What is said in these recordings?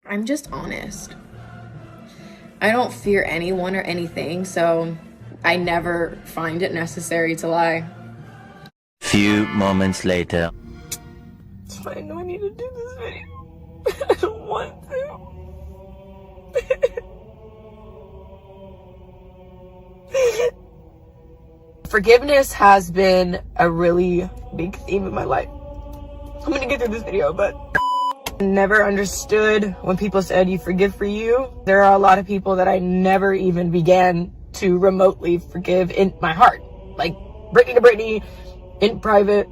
I'm just honest. I don't fear anyone or anything, so I never find it necessary to lie. Few moments later. I know I need to do this video. I don't want to. Forgiveness has been a really big theme in my life. I'm gonna get through this video, but never understood when people said you forgive for you. There are a lot of people that I never even began to remotely forgive in my heart. Like Brittany to Brittany, in private,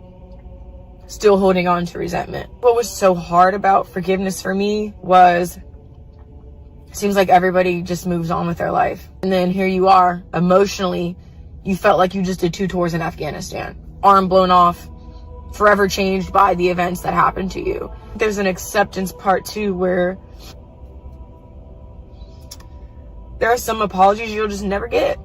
still holding on to resentment. What was so hard about forgiveness for me was, it seems like everybody just moves on with their life. And then here you are, emotionally, you felt like you just did 2 tours in Afghanistan. Arm blown off, forever changed by the events that happened to you. There's an acceptance part too, where there are some apologies you'll just never get.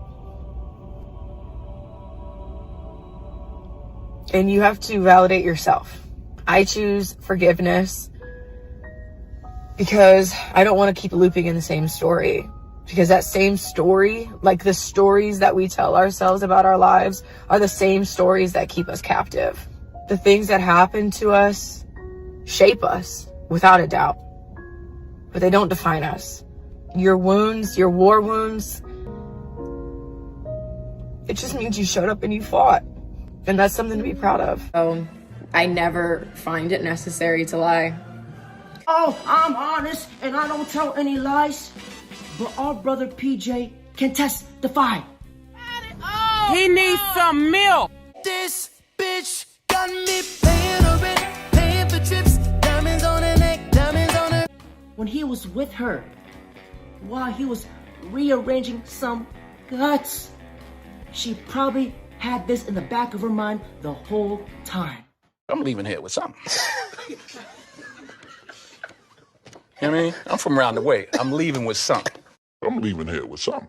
And you have to validate yourself. I choose forgiveness because I don't want to keep looping in the same story. Because that same story, like the stories that we tell ourselves about our lives, are the same stories that keep us captive. The things that happen to us shape us, without a doubt. But they don't define us. Your wounds, your war wounds, it just means you showed up and you fought. And that's something to be proud of. So I never find it necessary to lie. Oh, I'm honest and I don't tell any lies. But our brother PJ can testify. He needs some milk. This bitch got me paying her rent, paying for trips, diamonds on her neck, diamonds on her. When he was with her, while he was rearranging some guts, she probably had this in the back of her mind the whole time. I'm leaving here with something. You know what I mean? I'm from around the way. I'm leaving with something. I'm leaving here with something.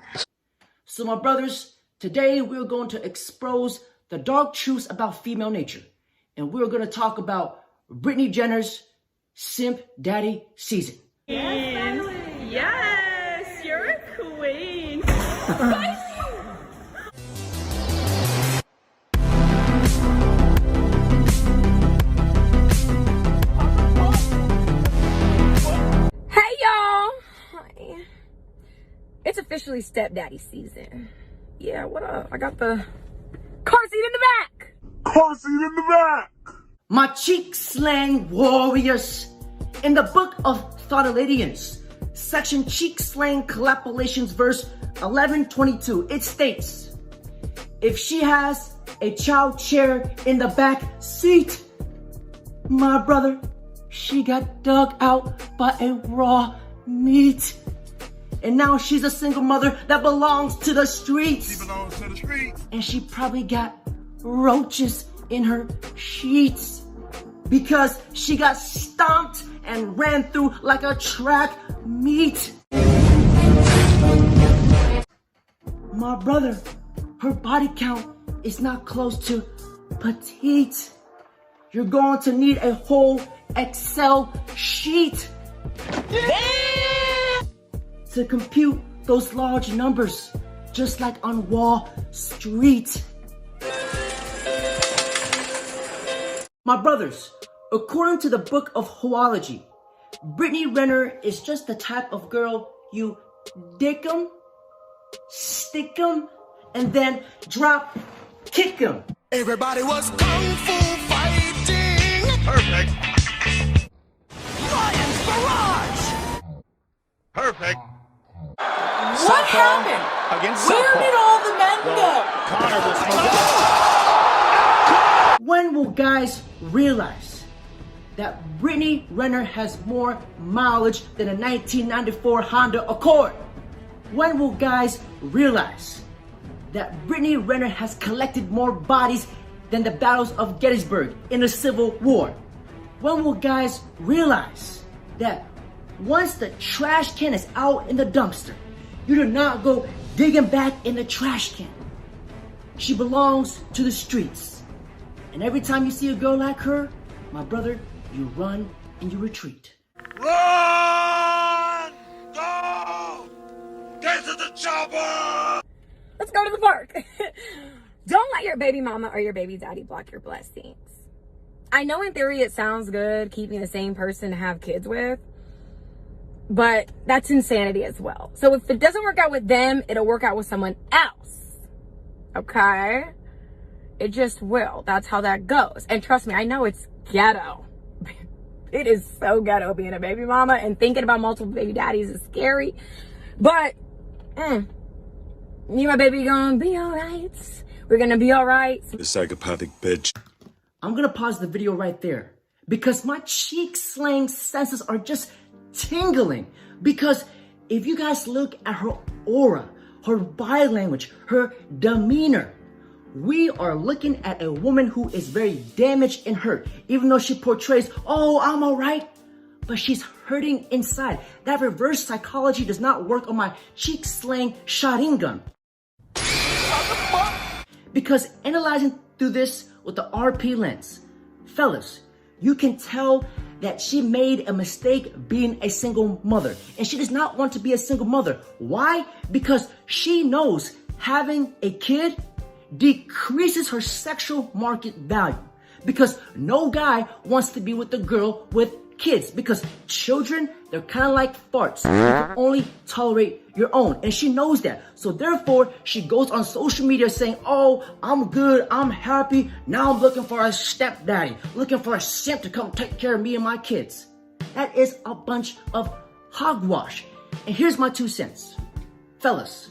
So my brothers, today we're going to expose the dark truths about female nature. And we're going to talk about Brittany Jenner's Simp Daddy season. Yes, you're a queen. Hey y'all! Hi. It's officially stepdaddy season. Yeah, what up? I got the car seat in the back! Car seat in the back! My cheek slang warriors. In the book of Thoughtaladians, section cheek slang collaborations verse 1122, it states, if she has a child chair in the back seat, my brother, she got dug out by a raw meat. And now she's a single mother that belongs to the streets. She belongs to the streets. And she probably got roaches in her sheets because she got stomped and ran through like a track meet. My brother, her body count is not close to petite. You're going to need a whole Excel sheet to compute those large numbers, just like on Wall Street. My brothers, according to the book of Hoology, Brittany Renner is just the type of girl you dick 'em, stick 'em, and then drop kick 'em. Everybody was kung fu fighting. Perfect. Lion's Barrage. Perfect. What happened? Where did all the men go? When will guys realize that Brittany Renner has more mileage than a 1994 Honda Accord? When will guys realize that Brittany Renner has collected more bodies than the battles of Gettysburg in the Civil War? When will guys realize that once the trash can is out in the dumpster, you do not go digging back in the trash can? She belongs to the streets. And every time you see a girl like her, my brother, you run and you retreat. Run! chopper! Let's go to the park. Don't let your baby mama or your baby daddy block your blessings. I know in theory it sounds good keeping the same person to have kids with, but that's insanity as well. So if it doesn't work out with them, it'll work out with someone else. Okay? It just will. That's how that goes. And trust me, I know it's ghetto. It is so ghetto being a baby mama, and thinking about multiple baby daddies is scary. But, you and my baby gonna be all right. We're gonna be all right. The psychopathic bitch. I'm gonna pause the video right there because my cheek slang senses are just tingling. Because if you guys look at her aura, her body language, her demeanor, we are looking at a woman who is very damaged and hurt. Even though she portrays, oh, I'm all right, but she's hurting inside. That reverse psychology does not work on my cheek slang Sharingan. Because analyzing through this with the RP lens, fellas, you can tell that she made a mistake being a single mother. And she does not want to be a single mother. Why? Because she knows having a kid decreases her sexual market value. Because no guy wants to be with a girl with kids. Because children, they're kind of like farts. You can only tolerate your own. And she knows that. So therefore, she goes on social media saying, oh, I'm good, I'm happy. Now I'm looking for a stepdaddy. Looking for a simp to come take care of me and my kids. That is a bunch of hogwash. And here's my 2 cents. Fellas,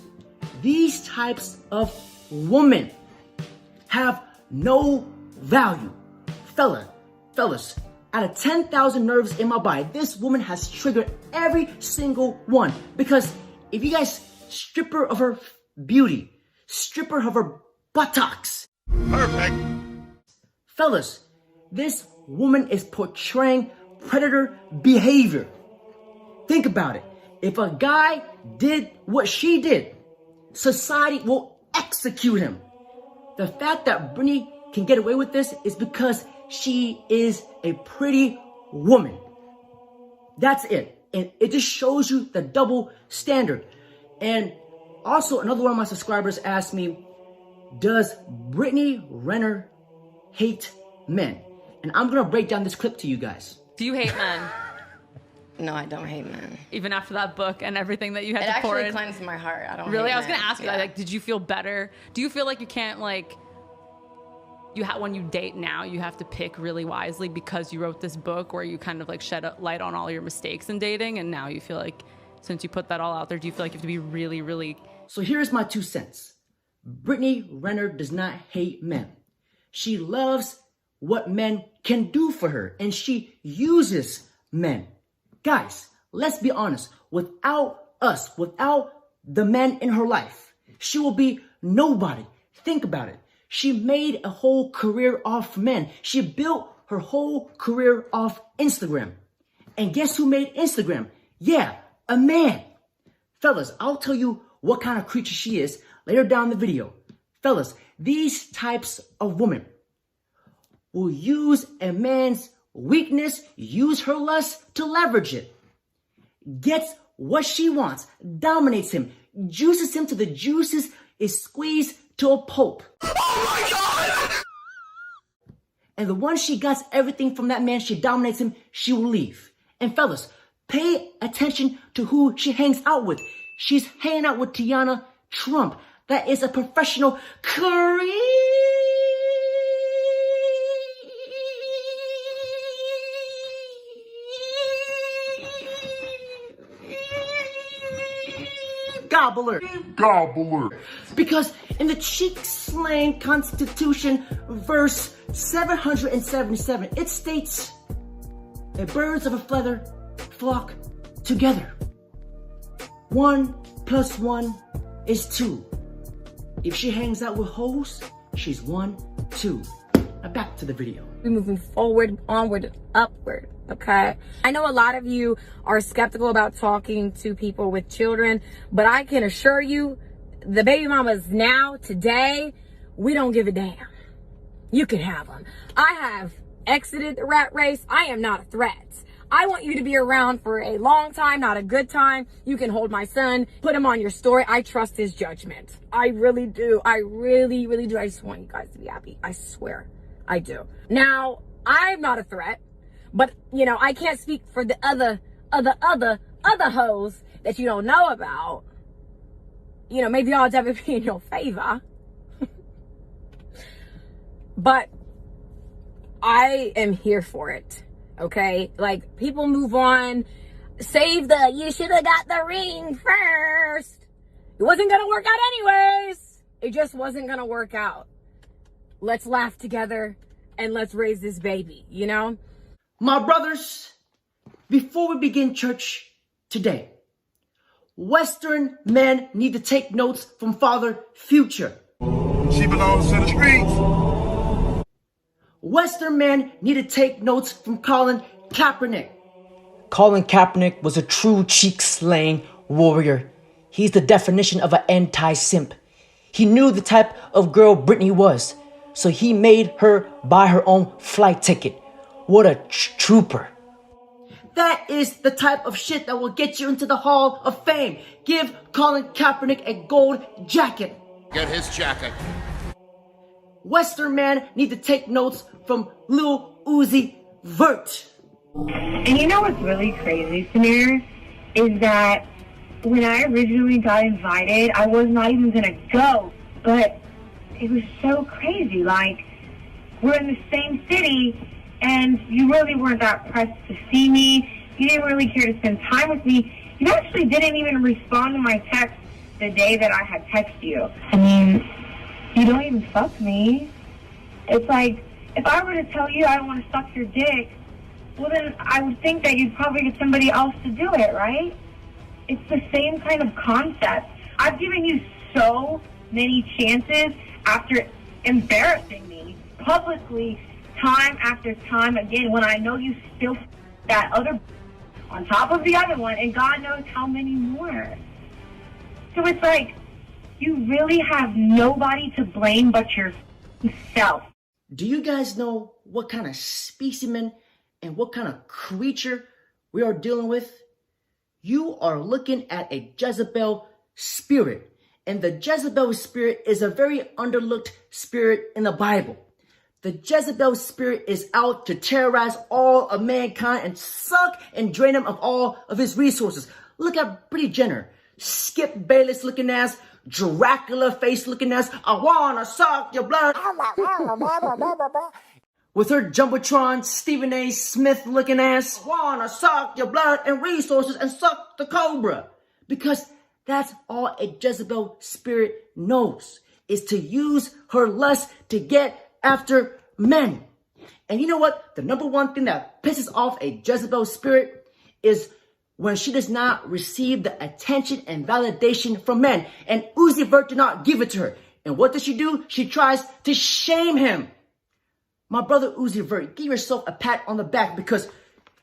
these types of women have no value. Fellas, out of 10,000 nerves in my body, this woman has triggered every single one. Because if you guys strip her of her beauty, strip her of her buttocks. Perfect. Fellas, this woman is portraying predator behavior. Think about it. If a guy did what she did, society will execute him. The fact that Brittany can get away with this is because she is a pretty woman. That's it. And it just shows you the double standard. And also, another one of my subscribers asked me, does Brittany Renner hate men? And I'm going to break down this clip to you guys. Do you hate men? No, I don't hate men. Even after that book and everything that you had to pour in? It actually cleansed my heart. I don't really? hate I was going men. to ask you that. Like, did you feel better? Do you feel like you can't, like, when you date now, you have to pick really wisely because you wrote this book where you kind of like shed a light on all your mistakes in dating, and now you feel like since you put that all out there, do you feel like you have to be really, really... So here's my 2 cents. Brittany Renner does not hate men. She loves what men can do for her, and she uses men. Guys, let's be honest. Without us, without the men in her life, she will be nobody. Think about it. She made a whole career off men. She built her whole career off Instagram. And guess who made Instagram? Yeah, a man. Fellas, I'll tell you what kind of creature she is later down the video. Fellas, these types of women will use a man's weakness, use her lust to leverage it. Gets what she wants, dominates him, juices him to the juices is squeezed to a pulp. Oh my God! And the one she gets everything from that man, she dominates him, she will leave. And fellas, pay attention to who she hangs out with. She's hanging out with Tiana Trump. That is a professional career Gobbler. Because in the cheek slang Constitution, verse 777, it states, "The birds of a feather flock together. 1 + 1 is 2. If she hangs out with hoes, she's 1, 2. Now back to the video. We're moving forward, onward, upward, okay? I know a lot of you are skeptical about talking to people with children, but I can assure you, the baby mamas now, today, we don't give a damn. You can have them. I have exited the rat race. I am not a threat. I want you to be around for a long time, not a good time. You can hold my son, put him on your story. I trust his judgment. I really do. I really, really do. I just want you guys to be happy. I swear I do. Now, I'm not a threat, but you know, I can't speak for the other hoes that you don't know about. You know, maybe odds ever be in your favor. But I am here for it. Okay, like, people move on. Save the, you should have got the ring first. It wasn't gonna work out anyways. It just wasn't gonna work out. Let's laugh together and let's raise this baby, you know? My brothers, before we begin church today, Western men need to take notes from Father Future. She belongs to the streets. Western men need to take notes from Colin Kaepernick. Colin Kaepernick was a true cheek-slaying warrior. He's the definition of an anti-simp. He knew the type of girl Brittany was, so he made her buy her own flight ticket. What a trooper. That is the type of shit that will get you into the Hall of Fame. Give Colin Kaepernick a gold jacket. Get his jacket. Western men need to take notes from Lil Uzi Vert. And you know what's really crazy, Samir, is that when I originally got invited, I was not even gonna go, but it was so crazy. Like, we're in the same city, and you really weren't that pressed to see me. You didn't really care to spend time with me. You actually didn't even respond to my text the day that I had texted you. I mean, you don't even fuck me. It's like, if I were to tell you I don't want to suck your dick, well then I would think that you'd probably get somebody else to do it, right? It's the same kind of concept. I've given you so many chances after embarrassing me publicly time after time again when I know you still that other on top of the other one and God knows how many more. So it's like, you really have nobody to blame but yourself. Do you guys know what kind of specimen and what kind of creature we are dealing with? You are looking at a Jezebel spirit. And the Jezebel spirit is a very underlooked spirit in the Bible. The Jezebel spirit is out to terrorize all of mankind and suck and drain him of all of his resources. Look at Brittany Renner, Skip Bayless looking ass, Dracula face looking ass, I wanna suck your blood. With her Jumbotron, Stephen A. Smith looking ass, I wanna suck your blood and resources and suck the cobra. Because that's all a Jezebel spirit knows, is to use her lust to get after men. And you know what? The number one thing that pisses off a Jezebel spirit is when she does not receive the attention and validation from men. And Uzi Vert did not give it to her. And what does she do? She tries to shame him. My brother Uzi Vert, give yourself a pat on the back because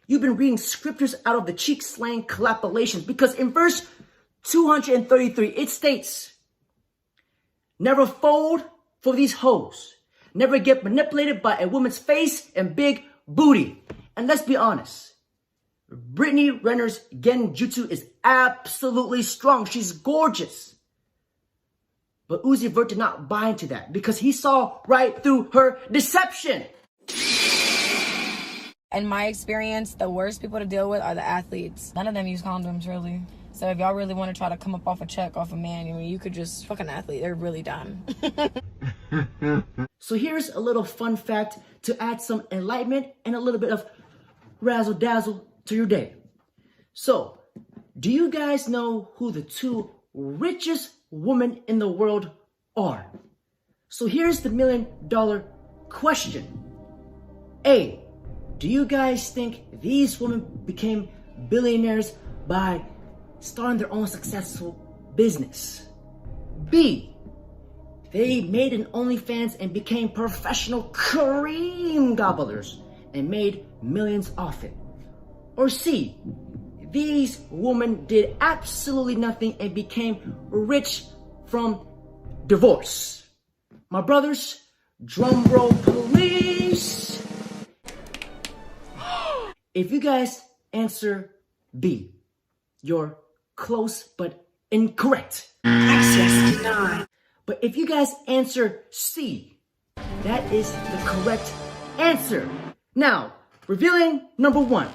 you've been reading scriptures out of the cheek-slaying collaborations. Because in verse 233, it states, never fold for these hoes. Never get manipulated by a woman's face and big booty. And let's be honest, Brittany Renner's genjutsu is absolutely strong. She's gorgeous. But Uzi Vert did not buy into that because he saw right through her deception. In my experience, the worst people to deal with are the athletes. None of them use condoms, really. So if y'all really want to try to come up off a check off a man, I mean, you could just fuck an athlete. They're really dumb. So here's a little fun fact to add some enlightenment and a little bit of razzle-dazzle to your day. So, do you guys know who the two richest women in the world are? So here's the $1 million question. A, do you guys think these women became billionaires by starting their own successful business? B, they made an OnlyFans and became professional cream gobblers and made millions off it? Or C, these women did absolutely nothing and became rich from divorce? My brothers, drum roll please. If you guys answer B. You're close but incorrect. Access denied. But if you guys answer C, that is the correct answer. Now, revealing number 1.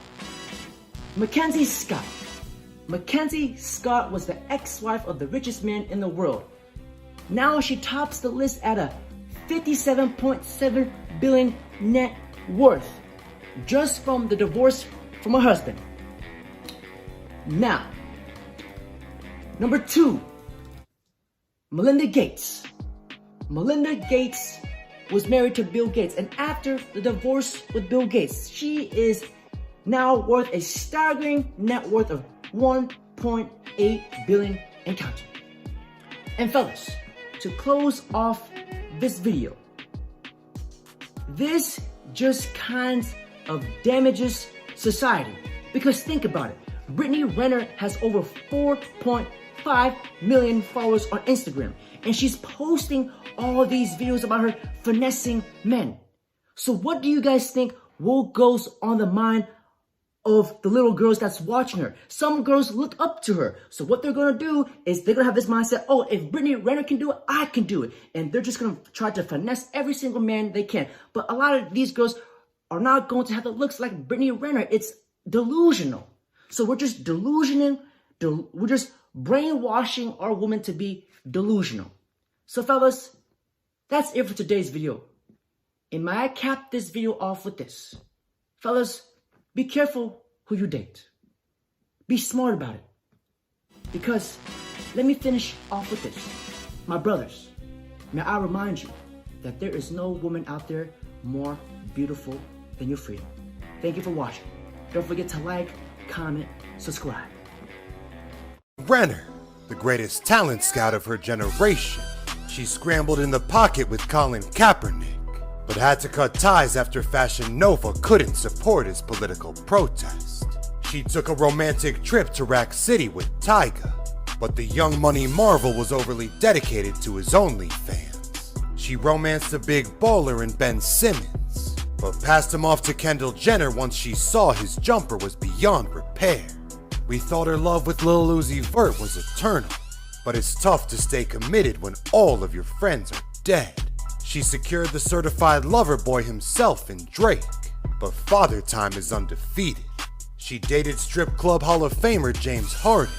Mackenzie Scott. Mackenzie Scott was the ex-wife of the richest man in the world. Now she tops the list at a $57.7 billion net worth, just from the divorce from her husband. Now, number 2, Melinda Gates. Melinda Gates was married to Bill Gates, and after the divorce with Bill Gates, she is now worth a staggering net worth of $1.8 billion and counting. And fellas, to close off this video, this just kind of damages society. Because think about it, Brittany Renner has over 4.5 million followers on Instagram, and she's posting all these videos about her finessing men. So what do you guys think goes on the mind of the little girls that's watching her? Some girls look up to her. So what they're gonna do is they're gonna have this mindset, oh, if Brittany Renner can do it, I can do it. And they're just gonna try to finesse every single man they can. But a lot of these girls are not going to have the looks like Brittany Renner. It's delusional. So we're just we're just brainwashing our women to be delusional. So fellas, that's it for today's video. And may I cap this video off with this. Fellas, be careful who you date. Be smart about it. Because, let me finish off with this. My brothers, may I remind you that there is no woman out there more beautiful than your freedom. Thank you for watching. Don't forget to like, comment, subscribe. Renner, the greatest talent scout of her generation. She scrambled in the pocket with Colin Kaepernick, but had to cut ties after Fashion Nova couldn't support his political protest. She took a romantic trip to Rack City with Tyga, but the young money marvel was overly dedicated to his OnlyFans. She romanced a big baller in Ben Simmons, but passed him off to Kendall Jenner once she saw his jumper was beyond repair. We thought her love with Lil Uzi Vert was eternal, but it's tough to stay committed when all of your friends are dead. She secured the certified lover boy himself in Drake, but Father Time is undefeated. She dated strip club Hall of Famer James Harden,